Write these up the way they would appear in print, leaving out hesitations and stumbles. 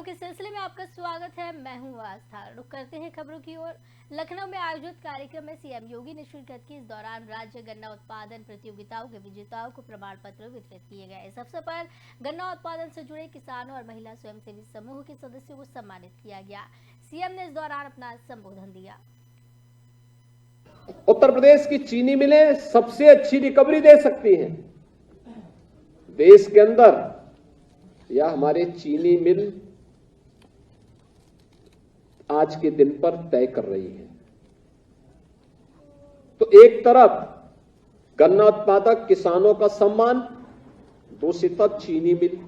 खबरों के सिलसिले में आपका स्वागत है। मैं हूं आस्था। रुक करते हैं खबरों की ओर। लखनऊ में आयोजित कार्यक्रम में सीएम योगी ने शिरकत की। इस दौरान राज्य गन्ना उत्पादन प्रतियोगिताओं के विजेताओं को प्रमाण पत्र वितरित किए गए। इस अवसर पर गन्ना उत्पादन से जुड़े किसानों और महिला स्वयंसेवी समूह के सदस्यों को सम्मानित किया गया। सीएम ने इस दौरान अपना संबोधन दिया। उत्तर प्रदेश की चीनी मिलें सबसे अच्छी रिकवरी दे सकती हैं देश के अंदर, या हमारे चीनी मिल आज के दिन पर तय कर रही है। तो एक तरफ गन्ना उत्पादक किसानों का सम्मान, दूसरी तरफ चीनी मिल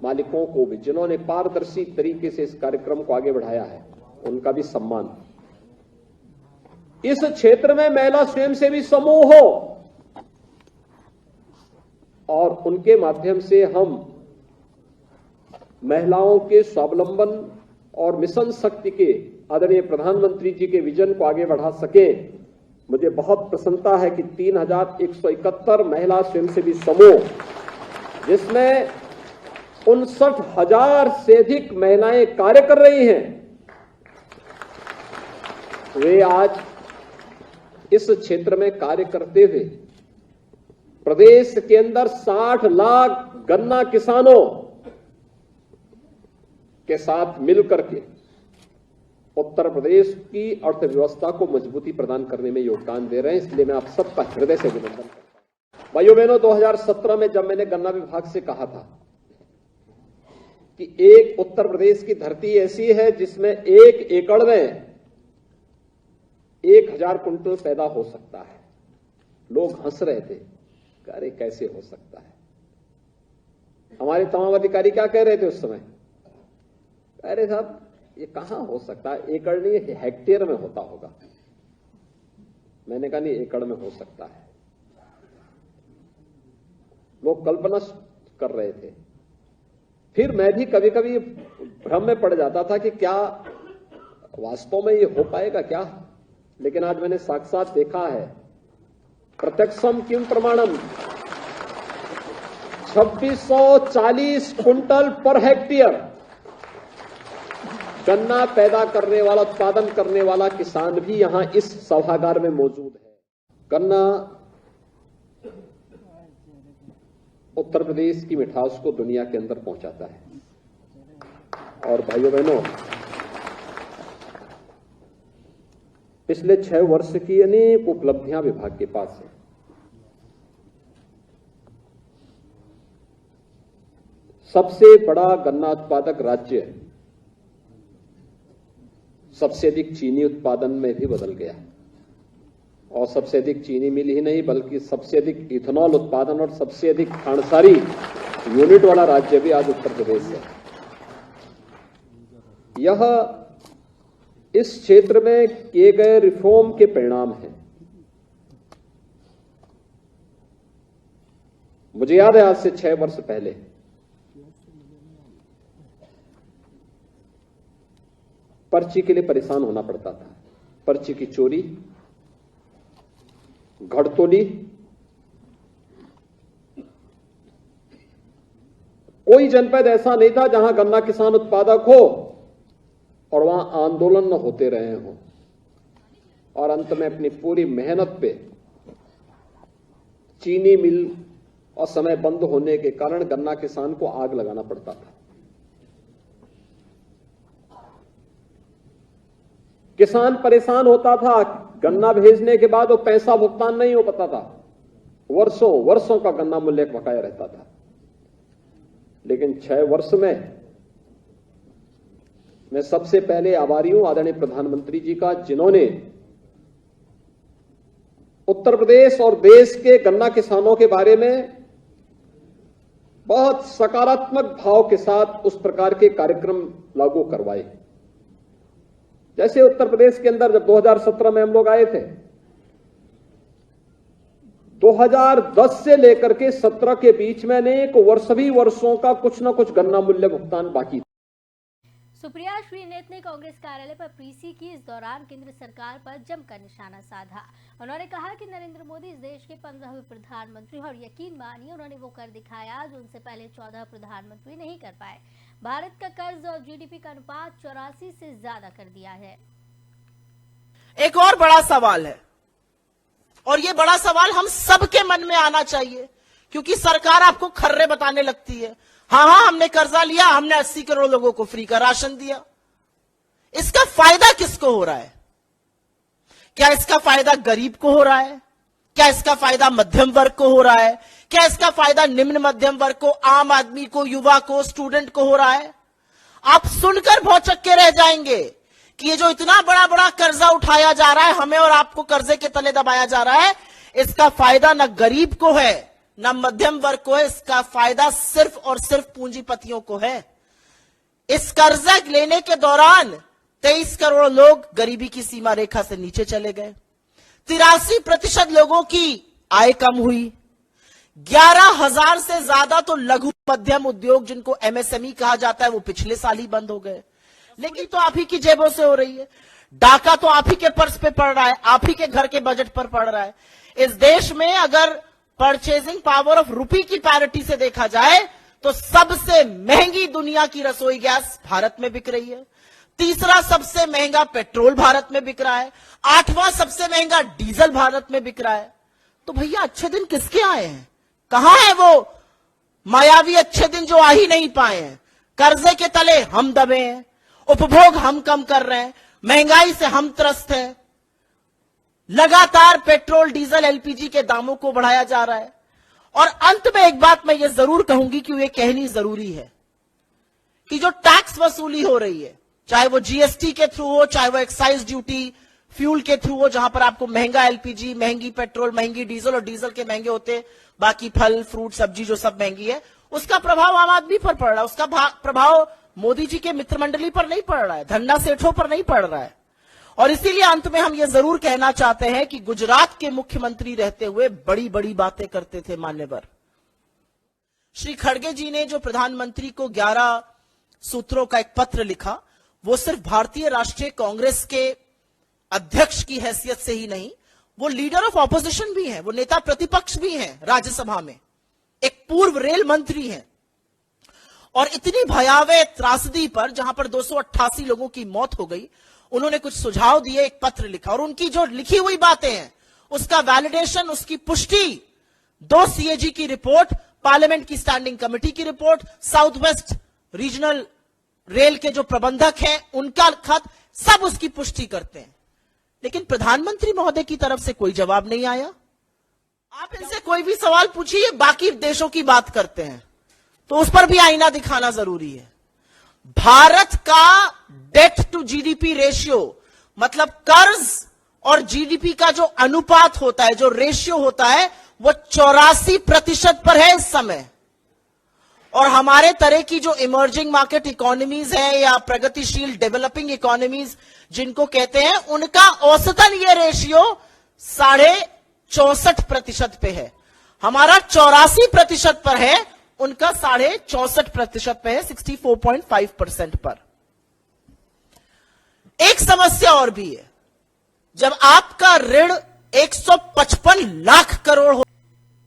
मालिकों को भी, जिन्होंने पारदर्शी तरीके से इस कार्यक्रम को आगे बढ़ाया है, उनका भी सम्मान। इस क्षेत्र में महिला स्वयंसेवी समूह हो और उनके माध्यम से हम महिलाओं के स्वावलंबन और मिशन शक्ति के आदरणीय प्रधानमंत्री जी के विजन को आगे बढ़ा सके। मुझे बहुत प्रसन्नता है कि 3171 महिला स्वयंसेवी समूह, जिसमें 59,000 से अधिक महिलाएं कार्य कर रही हैं, वे आज इस क्षेत्र में कार्य करते हुए प्रदेश के अंदर 60 लाख गन्ना किसानों के साथ मिलकर के उत्तर प्रदेश की अर्थव्यवस्था को मजबूती प्रदान करने में योगदान दे रहे हैं। इसलिए मैं आप सबका हृदय से अभिनंदन करता हूं। भाइयों बहनों, 2017 में जब मैंने गन्ना विभाग से कहा था कि एक उत्तर प्रदेश की धरती ऐसी है जिसमें 1 एकड़ में 1000 कुंटल पैदा हो सकता है, लोग हंस रहे थे, अरे कैसे हो सकता है। हमारे तमाम अधिकारी क्या कह रहे थे उस समय, अरे साहब ये कहां हो सकता है, एकड़ नहीं हेक्टेयर में होता होगा। मैंने कहा नहीं, एकड़ में हो सकता है। लोग कल्पना कर रहे थे। फिर मैं भी कभी कभी भ्रम में पड़ जाता था कि क्या वास्तव में ये हो पाएगा क्या, लेकिन आज मैंने साक्षात देखा है। प्रत्यक्षम किम प्रमाणम, 2640 कुंटल पर हेक्टेयर गन्ना पैदा करने वाला, उत्पादन करने वाला किसान भी यहां इस सभागार में मौजूद है। गन्ना उत्तर प्रदेश की मिठास को दुनिया के अंदर पहुंचाता है। और भाइयों बहनों, पिछले 6 वर्ष की अनेक उपलब्धियां विभाग के पास है। सबसे बड़ा गन्ना उत्पादक राज्य है, सबसे अधिक चीनी उत्पादन में भी बदल गया, और सबसे अधिक चीनी मिल ही नहीं बल्कि सबसे अधिक इथेनॉल उत्पादन और सबसे अधिक खांडसारी यूनिट वाला राज्य भी आज उत्तर प्रदेश है। यह इस क्षेत्र में किए गए रिफॉर्म के परिणाम हैं। मुझे याद है आज से 6 वर्ष पहले पर्ची के लिए परेशान होना पड़ता था। पर्ची की चोरी, घड़तोली, कोई जनपद ऐसा नहीं था जहां गन्ना किसान उत्पादक हो और वहां आंदोलन न होते रहे हों, और अंत में अपनी पूरी मेहनत पे चीनी मिल और समय बंद होने के कारण गन्ना किसान को आग लगाना पड़ता था। किसान परेशान होता था, गन्ना भेजने के बाद वो पैसा भुगतान नहीं हो पाता था, वर्षों वर्षों का गन्ना मूल्य बकाया रहता था। लेकिन 6 वर्ष में मैं सबसे पहले आभारी हूं आदरणीय प्रधानमंत्री जी का, जिन्होंने उत्तर प्रदेश और देश के गन्ना किसानों के बारे में बहुत सकारात्मक भाव के साथ उस प्रकार के कार्यक्रम लागू करवाए। जैसे उत्तर प्रदेश के अंदर जब 2017 में हम लोग आए थे, 2010 से लेकर के 17 के बीच में अनेक वर्षों का कुछ न कुछ गन्ना मूल्य भुगतान बाकी था। सुप्रिया श्रीनेत ने कांग्रेस कार्यालय पर प्रीसी की। इस दौरान केंद्र सरकार पर जमकर निशाना साधा। उन्होंने कहा कि नरेंद्र मोदी इस देश के 15वें प्रधानमंत्री और यकीन मानिए उन्होंने वो कर दिखाया जो उनसे पहले 14 प्रधानमंत्री नहीं कर पाए। भारत का कर्ज और जीडीपी का अनुपात 84 से ज्यादा कर दिया है। एक और बड़ा सवाल है, और ये बड़ा सवाल हम सबके मन में आना चाहिए, क्योंकि सरकार आपको खर्रे बताने लगती है। हाँ, हमने कर्जा लिया, हमने 80 करोड़ लोगों को फ्री का राशन दिया। इसका फायदा किसको हो रहा है? क्या इसका फायदा गरीब को हो रहा है? क्या इसका फायदा मध्यम वर्ग को हो रहा है? क्या इसका फायदा निम्न मध्यम वर्ग को, आम आदमी को, युवा को, स्टूडेंट को हो रहा है? आप सुनकर भौचक्के रह जाएंगे कि ये जो इतना बड़ा बड़ा कर्जा उठाया जा रहा है, हमें और आपको कर्जे के तले दबाया जा रहा है, इसका फायदा न गरीब को है न मध्यम वर्ग को है। इसका फायदा सिर्फ और सिर्फ पूंजीपतियों को है। इस कर्जा लेने के दौरान 23 करोड़ लोग गरीबी की सीमा रेखा से नीचे चले गए। 83% लोगों की आय कम हुई। 11,000 से ज्यादा तो लघु मध्यम उद्योग, जिनको एमएसएमई कहा जाता है, वो पिछले साल ही बंद हो गए। लेकिन तो आप ही की जेबों से हो रही है। डाका तो आप ही के पर्स पे पड़ रहा है, आप ही के घर के बजट पर पड़ रहा है। इस देश में अगर परचेजिंग पावर ऑफ रुपी की पैरिटी से देखा जाए तो सबसे महंगी दुनिया की रसोई गैस भारत में बिक रही है। तीसरा सबसे महंगा पेट्रोल भारत में बिक रहा है। 8वां सबसे महंगा डीजल भारत में बिक रहा है। तो भैया अच्छे दिन किसके आए हैं? कहां है वो मायावी अच्छे दिन जो आ ही नहीं पाए हैं? कर्जे के तले हम दबे हैं, उपभोग हम कम कर रहे हैं, महंगाई से हम त्रस्त हैं, लगातार पेट्रोल, डीजल, एलपीजी के दामों को बढ़ाया जा रहा है। और अंत में एक बात मैं ये जरूर कहूंगी कि ये कहनी जरूरी है कि जो टैक्स वसूली हो रही है, चाहे वो जीएसटी के थ्रू हो, चाहे वो एक्साइज ड्यूटी, फ्यूल के थ्रू हो, जहां पर आपको महंगा एलपीजी, महंगी पेट्रोल, महंगी डीजल, और डीजल के महंगे होते बाकी फल, फ्रूट, सब्जी जो सब महंगी है, उसका प्रभाव आम आदमी पर पड़ रहा है। उसका प्रभाव मोदी जी के मित्र मंडली पर नहीं पड़ रहा है, धंधा सेठों पर नहीं पड़ रहा है। और इसीलिए अंत में हम ये जरूर कहना चाहते हैं कि गुजरात के मुख्यमंत्री रहते हुए बड़ी बड़ी बातें करते थे मान्यवर श्री खड़गे जी ने जो प्रधानमंत्री को 11 सूत्रों का एक पत्र लिखा, वो सिर्फ भारतीय राष्ट्रीय कांग्रेस के अध्यक्ष की हैसियत से ही नहीं, वो लीडर ऑफ ऑपोजिशन भी हैं, वो नेता प्रतिपक्ष भी हैं राज्यसभा में, एक पूर्व रेल मंत्री हैं। और इतनी भयावह त्रासदी पर, जहां पर 288 लोगों की मौत हो गई, उन्होंने कुछ सुझाव दिए, एक पत्र लिखा। और उनकी जो लिखी हुई बातें हैं उसका वैलिडेशन, उसकी पुष्टि 2 सीएजी की रिपोर्ट, पार्लियामेंट की स्टैंडिंग कमेटी की report, south west regional rail के जो प्रबंधक हैं उनका खत, सब उसकी पुष्टि करते हैं। लेकिन प्रधानमंत्री महोदय की तरफ से कोई जवाब नहीं आया। आप इनसे कोई भी सवाल पूछिए, बाकी देशों की बात करते हैं, तो उस पर भी आईना दिखाना जरूरी है। भारत का डेट टू जीडीपी रेशियो, मतलब कर्ज और जीडीपी का जो अनुपात होता है, जो रेशियो होता है, वो 84% पर है इस समय। और हमारे तरह की जो इमर्जिंग मार्केट इकोनॉमीज हैं या प्रगतिशील डेवलपिंग इकोनॉमीज जिनको कहते हैं, उनका औसतन ये रेशियो 64.5% पे है। हमारा 84% पर है, उनका 64.5% पे है, 64.5% पर। एक समस्या और भी है, जब आपका ऋण 155 लाख करोड़ हो।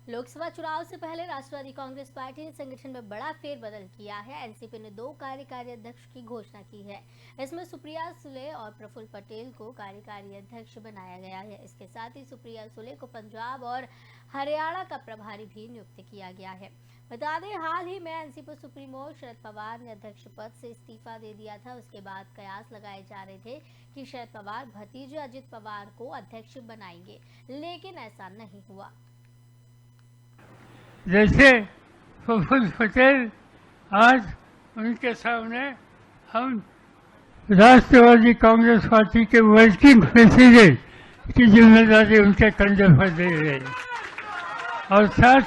लोकसभा चुनाव से पहले राष्ट्रवादी कांग्रेस पार्टी ने संगठन में बड़ा फेरबदल किया है। एनसीपी ने 2 कार्यकारी अध्यक्ष की घोषणा की है। इसमें सुप्रिया सुले और प्रफुल्ल पटेल को कार्यकारी अध्यक्ष बनाया गया है। इसके साथ ही सुप्रिया सुले को पंजाब और हरियाणा का प्रभारी भी नियुक्त किया गया है। बता दें, हाल ही में एनसीपी सुप्रीमो शरद पवार ने अध्यक्ष पद से इस्तीफा दे दिया था। उसके बाद कयास लगाए जा रहे थे कि शरद पवार भतीजे अजित पवार को अध्यक्ष बनाएंगे, लेकिन ऐसा नहीं हुआ। जैसे प्रफुल्ल पटेल, आज उनके सामने हम राष्ट्रवादी कांग्रेस पार्टी के वर्किंग प्रेसिडेंट की जिम्मेदारी उनके कंधे पर दे रहे हैं। और साथ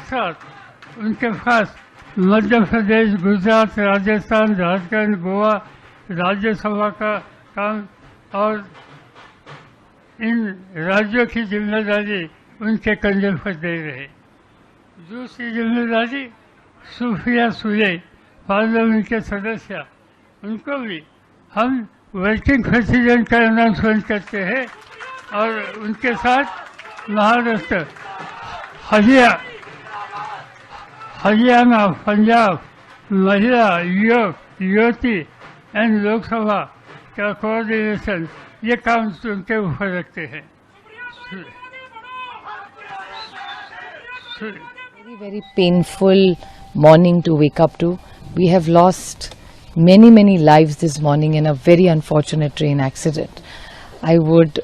साथ उनके पास मध्य प्रदेश, गुजरात, राजस्थान, झारखंड, गोवा, राज्यसभा का काम और इन राज्यों की जिम्मेदारी उनके कंधे पर दे रहे। दूसरी जिम्मेदारी सुप्रिया सुले, पार्लियामेंट के सदस्य, उनको भी हम वर्किंग प्रेसिडेंट का अनाउंसमेंट करते हैं। और उनके साथ महाराष्ट्र, हरियाणा, पंजाब, महिला, युवती एंड लोकसभा का कोऑर्डिनेशन, ये काम उनके ऊपर रखते हैं। Very, very painful morning to wake up to. We have lost many lives this morning in a very unfortunate train accident. I would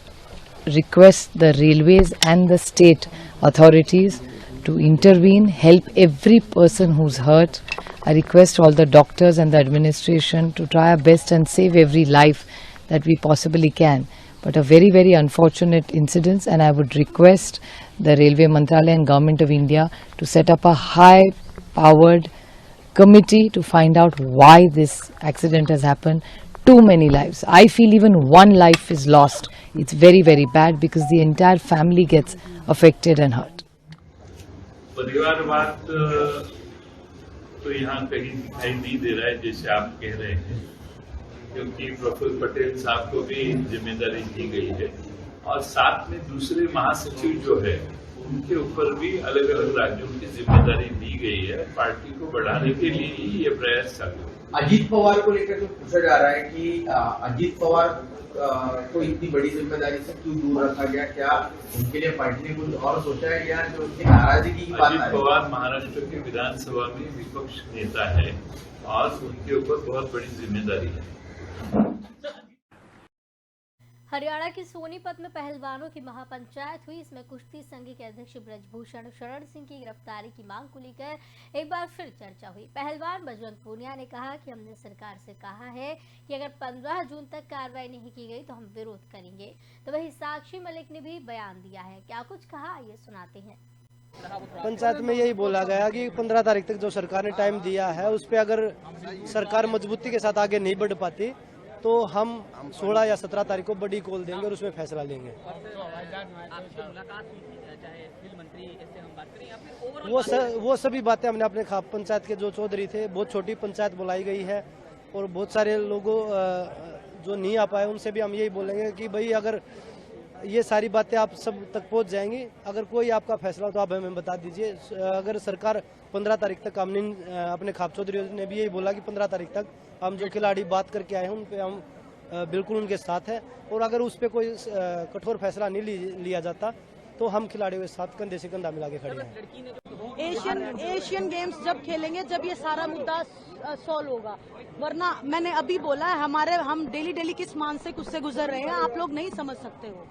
request the railways and the state authorities to intervene, help every person who's hurt. I request all the doctors and the administration to try our best and save every life that we possibly can. But a very, very unfortunate incident, and I would request the Railway Mantralaya and Government of India to set up a high-powered committee to find out why this accident has happened. Too many lives. I feel even one life is lost. It's very, very bad because the entire family gets affected and hurt. परिवारवाद तो यहाँ कहीं दिखाई नहीं दे रहा है जैसे आप कह रहे हैं, क्योंकि प्रफुल्ल पटेल साहब को भी जिम्मेदारी दी गई है और साथ में दूसरे महासचिव जो है उनके ऊपर भी अलग अलग राज्यों की जिम्मेदारी दी गई है। पार्टी को बढ़ाने के लिए ही ये प्रयास चालू है। अजीत पवार को लेकर जो पूछा जा रहा है कि अजीत पवार को इतनी बड़ी जिम्मेदारी से क्यों दूर रखा गया, क्या उनके लिए पार्टी ने कुछ और सोचा है क्या जो उनकी नाराजगी की बात है? अजीत पवार महाराष्ट्र के विधानसभा में विपक्ष नेता है और उनके ऊपर बहुत बड़ी जिम्मेदारी है। हरियाणा की सोनीपत में पहलवानों की महापंचायत हुई। इसमें कुश्ती संघ के अध्यक्ष ब्रजभूषण शरण सिंह की गिरफ्तारी की मांग को लेकर एक बार फिर चर्चा हुई। पहलवान बजरंग पूनिया ने कहा कि हमने सरकार से कहा है कि अगर 15 जून तक कार्रवाई नहीं की गई तो हम विरोध करेंगे। तो वही साक्षी मलिक ने भी बयान दिया है। क्या कुछ कहा, ये सुनाते हैं। पंचायत में यही बोला गया कि 15 तारीख तक जो सरकार ने टाइम दिया है उस पर अगर सरकार मजबूती के साथ आगे नहीं बढ़ पाती तो हम 16 या 17 तारीख को बड़ी कॉल देंगे और उसमें फैसला लेंगे। वो सभी बातें हमने अपने पंचायत के जो चौधरी थे, बहुत छोटी पंचायत बुलाई गई है और बहुत सारे लोगों जो नहीं आ पाए उनसे भी हम यही बोलेंगे कि भाई अगर ये सारी बातें आप सब तक पहुंच जाएंगी, अगर कोई आपका फैसला हो तो आप हमें बता दीजिए। अगर सरकार 15 तारीख तक, हमने अपने खाप चौधरी ने भी यही बोला कि 15 तारीख तक हम जो खिलाड़ी बात करके आए हैं उन पे हम बिल्कुल उनके साथ हैं और अगर उस पर कोई कठोर फैसला नहीं लिया जाता तो हम खिलाड़ियों के साथ कंधे से कंधा मिला के खड़े हैं। एशियन गेम्स जब खेलेंगे जब ये सारा मुद्दा सॉल्व होगा, वरना मैंने अभी बोला है हम डेली किस मानसिक उससे गुजर रहे हैं, आप लोग नहीं समझ सकते हो।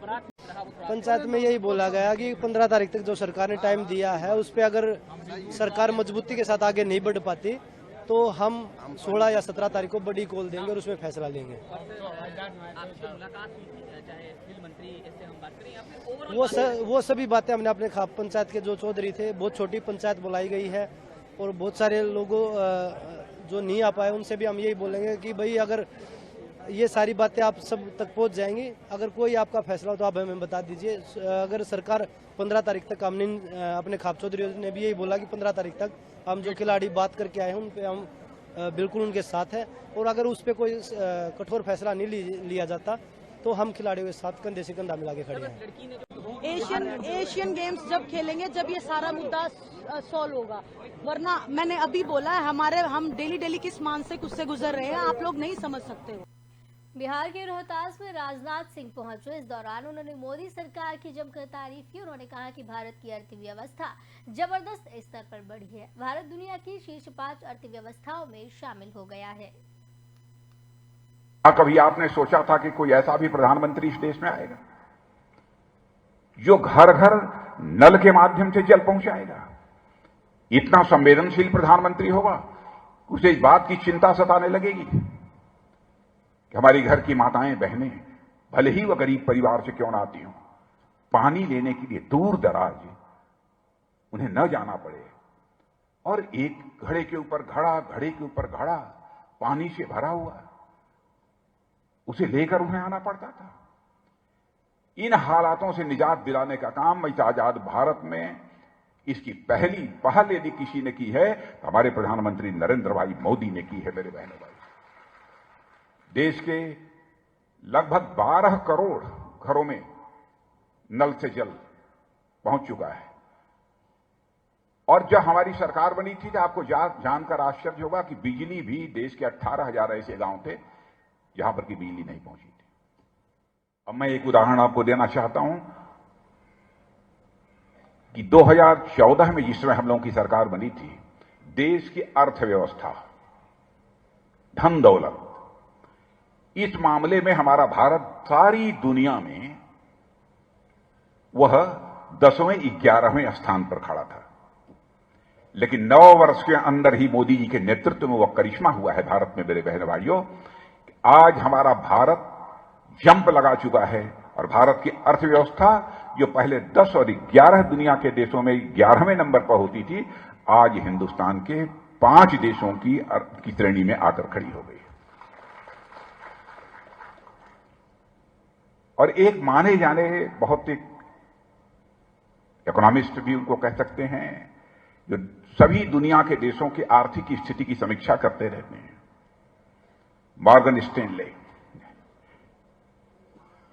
पंचायत में यही बोला गया कि 15 तारीख तक जो सरकार ने टाइम दिया है उस पर अगर सरकार मजबूती के साथ आगे नहीं बढ़ पाती तो हम 16 या 17 तारीख को बड़ी कॉल देंगे और उसमें फैसला लेंगे। वो सभी बातें हमने अपने पंचायत के जो चौधरी थे, बहुत छोटी पंचायत बुलाई गई है और बहुत सारे लोगों जो नहीं आ पाए उनसे भी हम यही बोलेंगे कि भाई अगर ये सारी बातें आप सब तक पहुंच जाएंगी, अगर कोई आपका फैसला हो तो आप हमें बता दीजिए। अगर सरकार 15 तारीख तक, हमने अपने खाप चौधरी ने भी यही बोला कि 15 तारीख तक हम जो खिलाड़ी बात करके आए हैं उन पे हम बिल्कुल उनके साथ हैं और अगर उस पर कोई कठोर फैसला नहीं लिया जाता तो हम खिलाड़ियों के साथ कंधे से कंधा मिला के खड़े हैं। एशियन गेम्स जब खेलेंगे जब ये सारा मुद्दा सॉल्व होगा, वरना मैंने अभी बोला है हम डेली किस मानसिक उससे गुजर रहे हैं, आप लोग नहीं समझ सकते हो। बिहार के रोहतास में राजनाथ सिंह पहुंचे। इस दौरान उन्होंने मोदी सरकार की जमकर तारीफ की। उन्होंने कहा कि भारत की अर्थव्यवस्था जबरदस्त स्तर पर बढ़ी है। भारत दुनिया की शीर्ष 5 अर्थव्यवस्थाओं में शामिल हो गया है। कभी आपने सोचा था कि कोई ऐसा भी प्रधानमंत्री इस देश में आएगा जो घर घर नल के माध्यम से जल पहुंचाएगा? इतना संवेदनशील प्रधानमंत्री होगा, उसे इस बात की चिंता सताने लगेगी कि हमारी घर की माताएं बहनें, भले ही वह गरीब परिवार से क्यों ना आती हों, पानी लेने के लिए दूर दराज उन्हें न जाना पड़े और एक घड़े के ऊपर घड़ा पानी से भरा हुआ उसे लेकर उन्हें आना पड़ता था। इन हालातों से निजात दिलाने का काम इस आजाद भारत में इसकी पहली पहल यदि किसी ने की है तो हमारे प्रधानमंत्री नरेंद्र भाई मोदी ने की है। मेरे बहनों भाई, देश के लगभग 12 करोड़ घरों में नल से जल पहुंच चुका है। और जब हमारी सरकार बनी थी तो आपको जानकर आश्चर्य होगा कि बिजली भी देश के 18,000 ऐसे गांव थे जहां पर की बिजली नहीं पहुंची थी। अब मैं एक उदाहरण आपको देना चाहता हूं कि 2014 में जिस समय हम लोगों की सरकार बनी थी, देश की अर्थव्यवस्था, धन दौलत, इस मामले में हमारा भारत सारी दुनिया में वह 10वें 11वें स्थान पर खड़ा था। लेकिन 9 वर्ष के अंदर ही मोदी जी के नेतृत्व में वह करिश्मा हुआ है भारत में, मेरे बहन भाइयों। आज हमारा भारत जंप लगा चुका है और भारत की अर्थव्यवस्था जो पहले 10 और 11 दुनिया के देशों में 11वें नंबर पर होती थी, आज हिंदुस्तान के 5 देशों की श्रेणी में आकर खड़ी हो गई। और एक माने जाने बहुत एक इकोनॉमिस्ट भी उनको कह सकते हैं, जो सभी दुनिया के देशों की आर्थिक स्थिति की समीक्षा करते रहते हैं, मॉर्गन स्टैनले,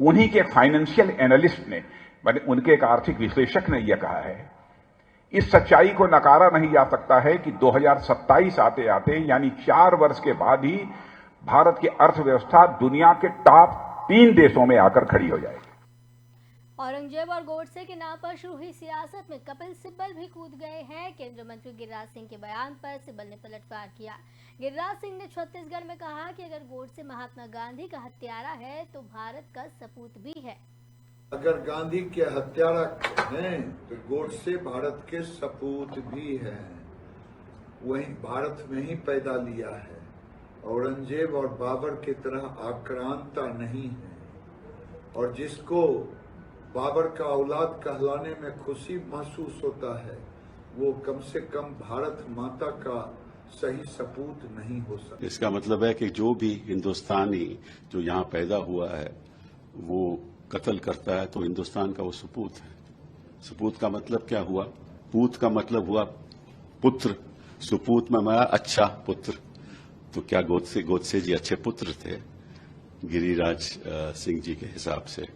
उन्हीं के एक फाइनेंशियल एनालिस्ट ने, माने उनके एक आर्थिक विश्लेषक ने यह कहा है, इस सच्चाई को नकारा नहीं जा सकता है कि 2027 आते आते यानी 4 वर्ष के बाद ही भारत की अर्थव्यवस्था दुनिया के टॉप 3 देशों में आकर खड़ी हो जाएगी। औरंगजेब और गोडसे के नाम पर शुरू हुई सियासत में कपिल सिब्बल भी कूद गए हैं। केंद्रीय मंत्री गिरिराज सिंह के बयान पर सिब्बल ने पलटवार किया। गिरिराज सिंह ने छत्तीसगढ़ में कहा कि अगर गोडसे महात्मा गांधी का हत्यारा है तो भारत का सपूत भी है। अगर गांधी के हत्यारा हैं तो गोडसे भारत के सपूत भी हैं। वहीं भारत में ही पैदा लिया है। औरंगजेब और बाबर की तरह आक्रांता नहीं है। और जिसको बाबर का औलाद कहलाने में खुशी महसूस होता है, वो कम से कम भारत माता का सही सपूत नहीं हो सकता। इसका मतलब है कि जो भी हिंदुस्तानी जो यहाँ पैदा हुआ है वो कत्ल करता है तो हिंदुस्तान का वो सपूत है। सपूत का मतलब क्या हुआ? पूत का मतलब हुआ पुत्र। सुपूत में हमारा अच्छा पुत्र। तो क्या गोडसे जी अच्छे पुत्र थे गिरिराज सिंह जी के हिसाब से?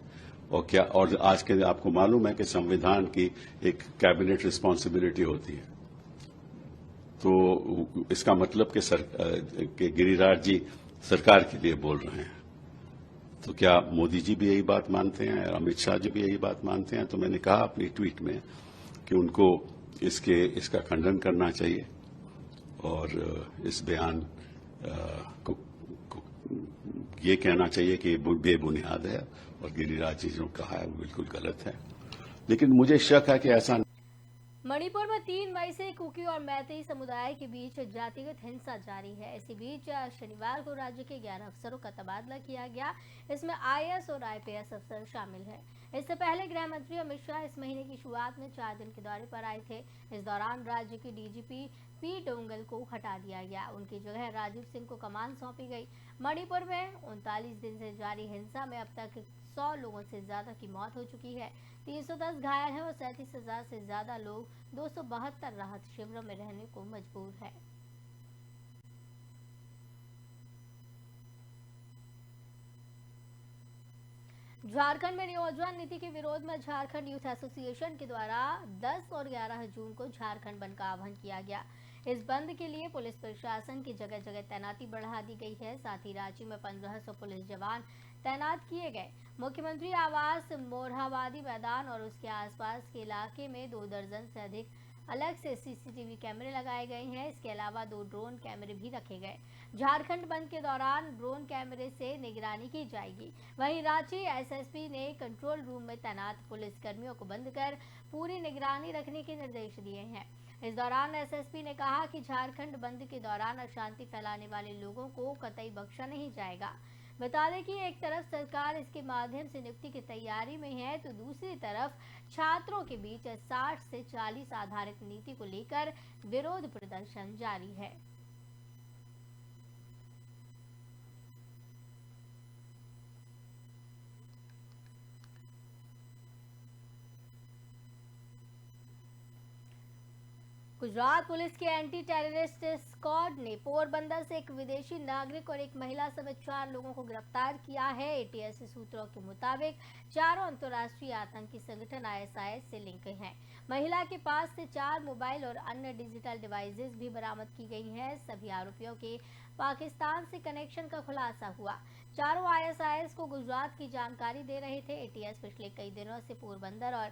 और क्या, और आज के आपको मालूम है कि संविधान की एक कैबिनेट रिस्पांसिबिलिटी होती है। तो इसका मतलब कि गिरिराज जी सरकार के लिए बोल रहे हैं। तो क्या मोदी जी भी यही बात मानते हैं और अमित शाह जी भी यही बात मानते हैं? तो मैंने कहा अपनी ट्वीट में कि उनको इसका खंडन करना चाहिए और इस बयान को ये कहना चाहिए कि बेबुनियाद है और गिरिराज जी जो कहा है वो बिल्कुल गलत है। लेकिन मुझे शक है कि ऐसा। मणिपुर में 3 मई से कुकी और मैतेई समुदाय के बीच जातिगत हिंसा जारी है। इसी बीच शनिवार को राज्य के 11 अफसरों का तबादला किया गया। इसमें आईएएस और आईपीएस अफसर शामिल हैं। इससे पहले गृह मंत्री अमित शाह इस महीने की शुरुआत में 4 दिन के दौरे पर आए थे। इस दौरान राज्य के डीजीपी पी डोंगल को हटा दिया गया। उनकी जगह राजीव सिंह को कमान सौंपी गई। मणिपुर में 39 दिन से जारी हिंसा में अब तक 100 लोगों से ज्यादा की मौत हो चुकी है। 310 घायल हैं और 37,000 से ज्यादा लोग 272 राहत शिविरों में रहने को मजबूर है। झारखंड में नियोजन नीति के विरोध में झारखंड यूथ एसोसिएशन के द्वारा 10 और 11 जून को झारखंड बंद का आह्वान किया गया। इस बंद के लिए पुलिस प्रशासन की जगह जगह तैनाती बढ़ा दी गई है। साथ ही रांची में 1500 पुलिस जवान तैनात किए गए। मुख्यमंत्री आवास, मोरहाबादी मैदान और उसके आसपास के इलाके में 2 दर्जन से अधिक अलग से सीसीटीवी कैमरे लगाए गए हैं। इसके अलावा 2 ड्रोन कैमरे भी रखे गए। झारखंड बंद के दौरान ड्रोन कैमरे से निगरानी की जाएगी। वहीं रांची एसएसपी ने कंट्रोल रूम में तैनात पुलिस कर्मियों को बंद कर पूरी निगरानी रखने के निर्देश दिए हैं। इस दौरान एसएसपी ने कहा कि झारखंड बंद के दौरान अशांति फैलाने वाले लोगों को कतई बख्शा नहीं जाएगा। बता दें कि एक तरफ सरकार इसके माध्यम से नियुक्ति की तैयारी में है तो दूसरी तरफ छात्रों के बीच 60 से 40 आधारित नीति को लेकर विरोध प्रदर्शन जारी है। गुजरात पुलिस के एंटी टेररिस्ट स्क्वाड ने पोरबंदर से एक विदेशी नागरिक और एक महिला समेत 4 लोगों को गिरफ्तार किया है। एटीएस सूत्रों के मुताबिक चारों अंतर्राष्ट्रीय आतंकी संगठन ISIS से लिंक हैं। महिला के पास से 4 मोबाइल और अन्य डिजिटल डिवाइसेस भी बरामद की गई हैं। सभी आरोपियों के पाकिस्तान से कनेक्शन का खुलासा हुआ। चारों ISIS को गुजरात की जानकारी दे रहे थे। एटीएस पिछले कई दिनों से पोरबंदर और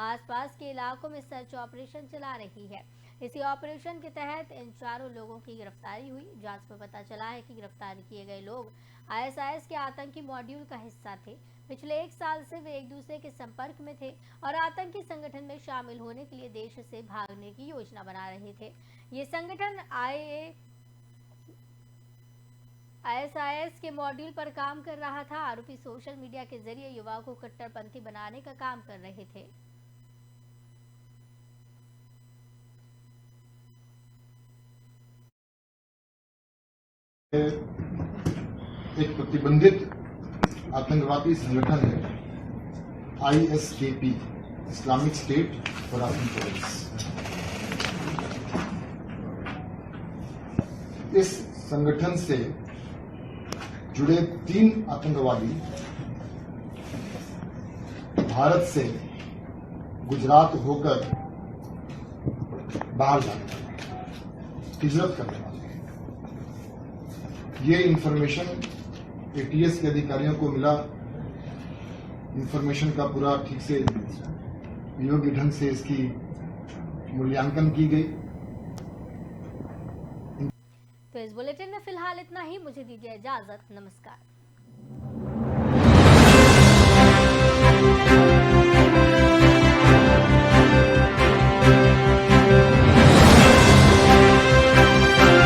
आसपास के इलाकों में सर्च ऑपरेशन चला रही है। इसी ऑपरेशन के तहत इन चारों लोगों की गिरफ्तारी हुई। जांच में पता चला है कि गिरफ्तार किए गए लोग ISIS के आतंकी मॉड्यूल का हिस्सा थे। पिछले 1 साल से वे एक दूसरे के संपर्क में थे और आतंकी संगठन में शामिल होने के लिए देश से भागने की योजना बना रहे थे। ये संगठन ISIS के मॉड्यूल पर काम कर रहा था। आरोपी सोशल मीडिया के जरिए युवाओं को कट्टरपंथी बनाने का काम कर रहे थे। एक प्रतिबंधित आतंकवादी संगठन है ISKP, इस्लामिक स्टेट फॉर आतंकवादी। इस संगठन से जुड़े 3 आतंकवादी भारत से गुजरात होकर बाहर जाते हैं, हिजरत करने वाले। ये इंफॉर्मेशन ATS के अधिकारियों को मिला। इंफॉर्मेशन का पूरा ठीक से योग्य ढंग से इसकी मूल्यांकन की गई। तो इस बुलेटिन में फिलहाल इतना ही। मुझे दीजिए इजाजत। नमस्कार।